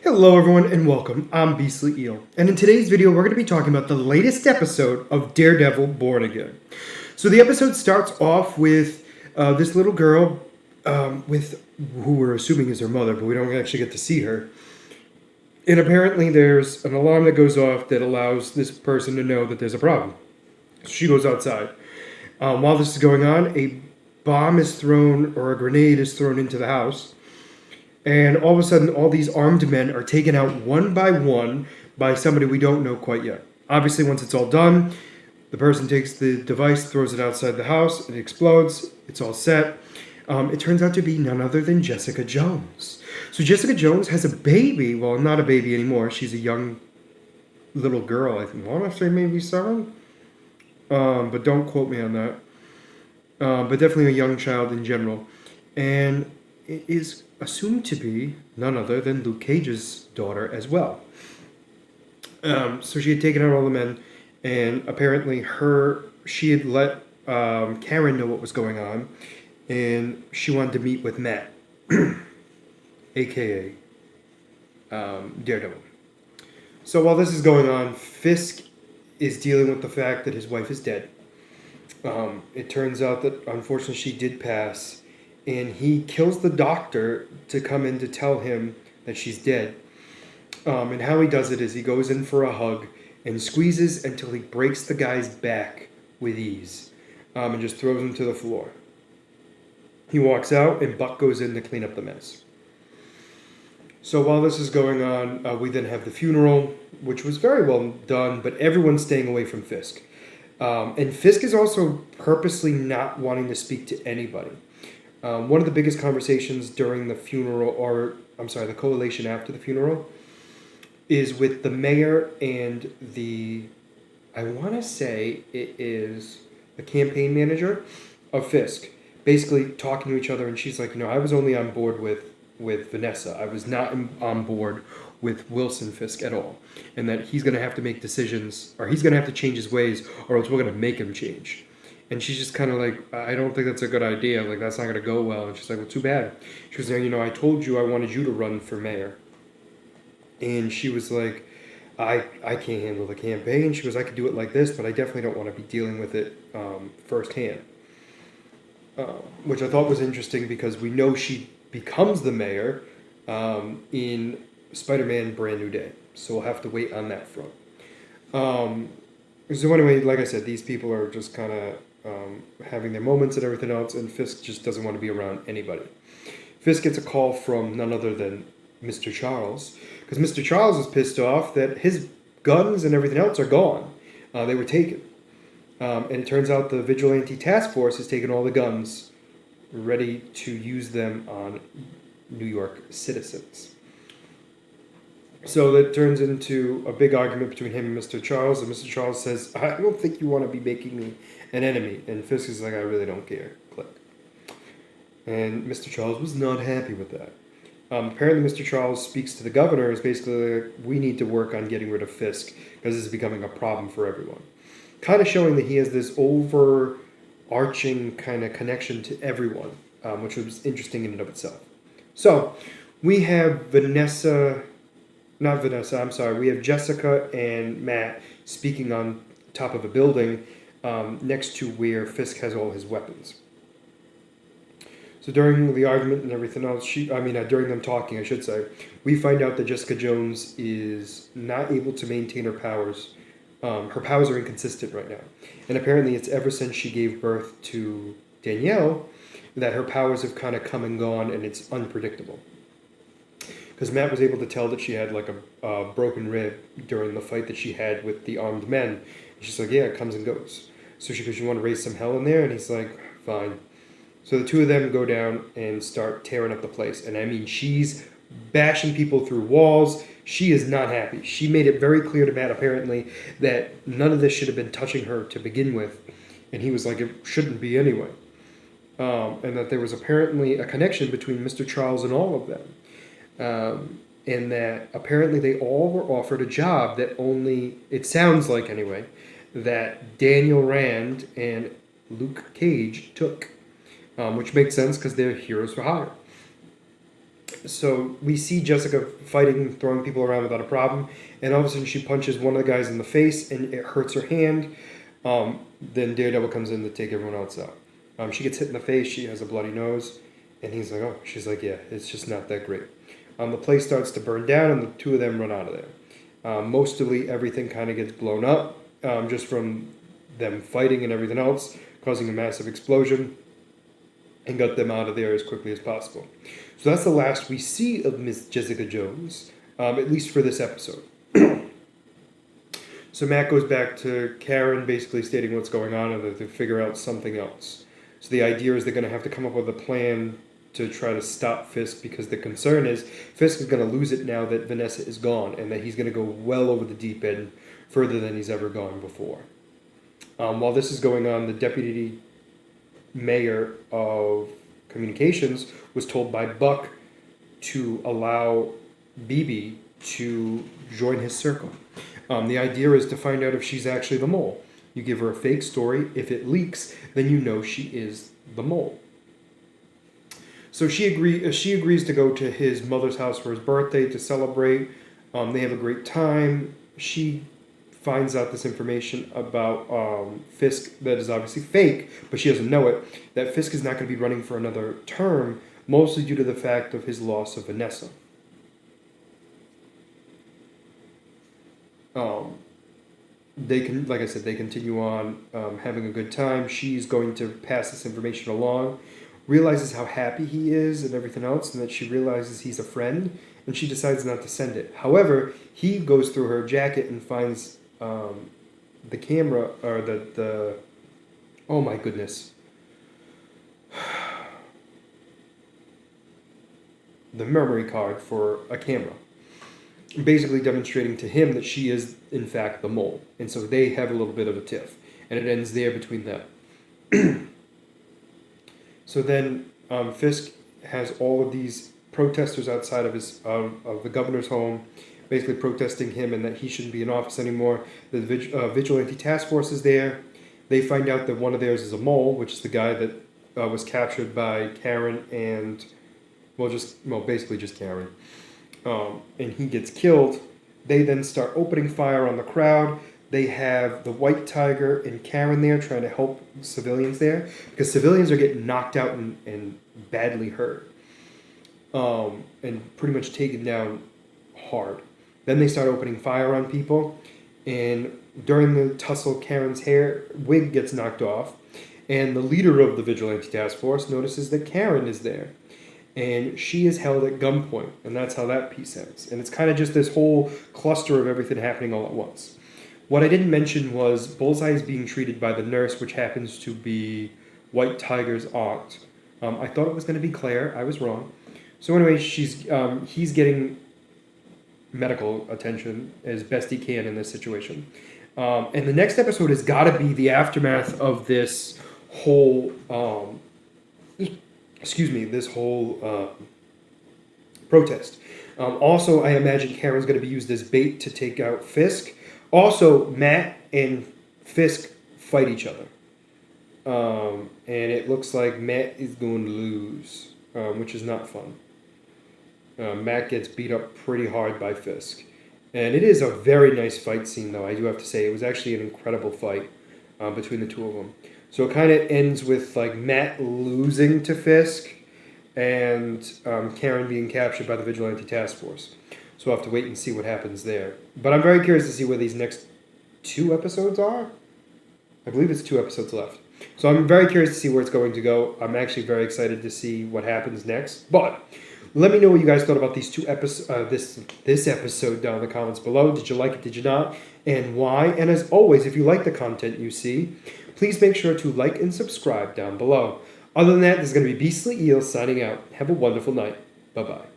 Hello everyone and welcome, I'm Beastly Eel, and in today's video we're going to be talking about the latest episode of Daredevil Born Again. So the episode starts off with this little girl with who we're assuming is her mother, but we don't actually get to see her. And apparently there's an alarm that goes off that allows this person to know that there's a problem. So she goes outside. While this is going on, a bomb is thrown or a grenade is thrown into the house. And all of a sudden, all these armed men are taken out one by somebody we don't know quite yet. Obviously, once it's all done, the person takes the device, throws it outside the house, it explodes, it's all set. It turns out to be none other than Jessica Jones. So Jessica Jones has a baby. Well, not a baby anymore. She's a young little girl. I want to say maybe 7. But don't quote me on that. But definitely a young child in general. And it is assumed to be none other than Luke Cage's daughter as well. So she had taken out all the men, and apparently she had let Karen know what was going on, and she wanted to meet with Matt, aka Daredevil. So while this is going on, Fisk is dealing with the fact that his wife is dead. It turns out that unfortunately she did pass, and he kills the doctor to come in to tell him that she's dead. And how he does it is he goes in for a hug and squeezes until he breaks the guy's back with ease, and just throws him to the floor. He walks out, and Buck goes in to clean up the mess. So while this is going on, we then have the funeral, which was very well done, but everyone's staying away from Fisk. And Fisk is also purposely not wanting to speak to anybody. One of the biggest conversations during the funeral, the coalition after the funeral, is with the mayor and I want to say it is the campaign manager of Fisk, basically talking to each other, and she's like, I was only on board with Vanessa. I was not on board with Wilson Fisk at all, and that he's going to have to make decisions, or he's going to have to change his ways, or else we're going to make him change. And she's just kind of like, I don't think that's a good idea. Like, that's not going to go well. And she's like, well, too bad. She was like, I told you I wanted you to run for mayor. And she was like, I can't handle the campaign. She goes, I could do it like this, but I definitely don't want to be dealing with it firsthand. Which I thought was interesting because we know she becomes the mayor in Spider-Man Brand New Day. So we'll have to wait on that front. So anyway, like I said, these people are just kind of having their moments and everything else, and Fisk just doesn't want to be around anybody. Fisk gets a call from none other than Mr. Charles, because Mr. Charles is pissed off that his guns and everything else are gone. They were taken. And it turns out the Vigilante Task Force has taken all the guns, ready to use them on New York citizens. So that turns into a big argument between him and Mr. Charles, and Mr. Charles says, I don't think you want to be making me an enemy. And Fisk is like, I really don't care. Click. And Mr. Charles was not happy with that. Apparently Mr. Charles speaks to the governor, is basically like, we need to work on getting rid of Fisk, because this is becoming a problem for everyone. Kind of showing that he has this overarching kind of connection to everyone, which was interesting in and of itself. So, we have we have Jessica and Matt speaking on top of a building next to where Fisk has all his weapons. So during the argument and everything else, during them talking, I should say, we find out that Jessica Jones is not able to maintain her powers. Her powers are inconsistent right now. And apparently it's ever since she gave birth to Danielle that her powers have kind of come and gone, and it's unpredictable. Because Matt was able to tell that she had like a broken rib during the fight that she had with the armed men. And she's like, yeah, it comes and goes. So she goes, you want to raise some hell in there? And he's like, fine. So the two of them go down and start tearing up the place. And she's bashing people through walls. She is not happy. She made it very clear to Matt, apparently, that none of this should have been touching her to begin with. And he was like, it shouldn't be anyway. And that there was apparently a connection between Mr. Charles and all of them. And that apparently they all were offered a job that only, it sounds like anyway, that Daniel Rand and Luke Cage took. Which makes sense because they're heroes for hire. So we see Jessica fighting, throwing people around without a problem, and all of a sudden she punches one of the guys in the face, and it hurts her hand. Then Daredevil comes in to take everyone else out. She gets hit in the face. She has a bloody nose, and he's like, "Oh," she's like, "Yeah, it's just not that great." The place starts to burn down, and the two of them run out of there. Mostly everything kind of gets blown up, just from them fighting and everything else, causing a massive explosion, and got them out of there as quickly as possible. So that's the last we see of Miss Jessica Jones, at least for this episode. So Matt goes back to Karen, basically stating what's going on and to figure out something else. So the idea is they're going to have to come up with a plan to try to stop Fisk, because the concern is Fisk is going to lose it now that Vanessa is gone, and that he's going to go well over the deep end, further than he's ever gone before. While this is going on, the deputy mayor of communications was told by Buck to allow BB to join his circle. The idea is to find out if she's actually the mole. You give her a fake story. If it leaks, then you know she is the mole. So she agrees to go to his mother's house for his birthday to celebrate. They have a great time. She finds out this information about Fisk that is obviously fake, but she doesn't know it, that Fisk is not going to be running for another term, mostly due to the fact of his loss of Vanessa. They can, like I said, they continue on having a good time. She's going to pass this information along, realizes how happy he is and everything else, and that she realizes he's a friend, and she decides not to send it. However, he goes through her jacket and finds the camera, or the oh my goodness, the memory card for a camera, basically demonstrating to him that she is in fact the mole. And so they have a little bit of a tiff, and it ends there between them. So then Fisk has all of these protesters outside of his of the governor's home, basically protesting him and that he shouldn't be in office anymore. The vigilante task force is there. They find out that one of theirs is a mole, which is the guy that was captured by Karen and, basically just Karen. And he gets killed. They then start opening fire on the crowd. They have the White Tiger and Karen there trying to help civilians there, because civilians are getting knocked out and badly hurt, and pretty much taken down hard. Then they start opening fire on people, and during the tussle, Karen's wig gets knocked off, and the leader of the vigilante task force notices that Karen is there, and she is held at gunpoint, and that's how that piece ends. And it's kind of just this whole cluster of everything happening all at once. What I didn't mention was Bullseye is being treated by the nurse, which happens to be White Tiger's aunt. I thought it was going to be Claire. I was wrong. So anyway, he's getting medical attention as best he can in this situation. And the next episode has got to be the aftermath of this whole, protest. Also, I imagine Karen's going to be used as bait to take out Fisk. Also, Matt and Fisk fight each other. And it looks like Matt is going to lose, which is not fun. Matt gets beat up pretty hard by Fisk. And it is a very nice fight scene, though, I do have to say. It was actually an incredible fight between the two of them. So it kind of ends with like Matt losing to Fisk and Karen being captured by the Vigilante Task Force. So we'll have to wait and see what happens there. But I'm very curious to see where these next 2 episodes are. I believe it's 2 episodes left. So I'm very curious to see where it's going to go. I'm actually very excited to see what happens next. But let me know what you guys thought about these 2 episodes, this episode down in the comments below. Did you like it? Did you not? And why? And as always, if you like the content you see, please make sure to like and subscribe down below. Other than that, this is going to be Beastly Eel signing out. Have a wonderful night. Bye-bye.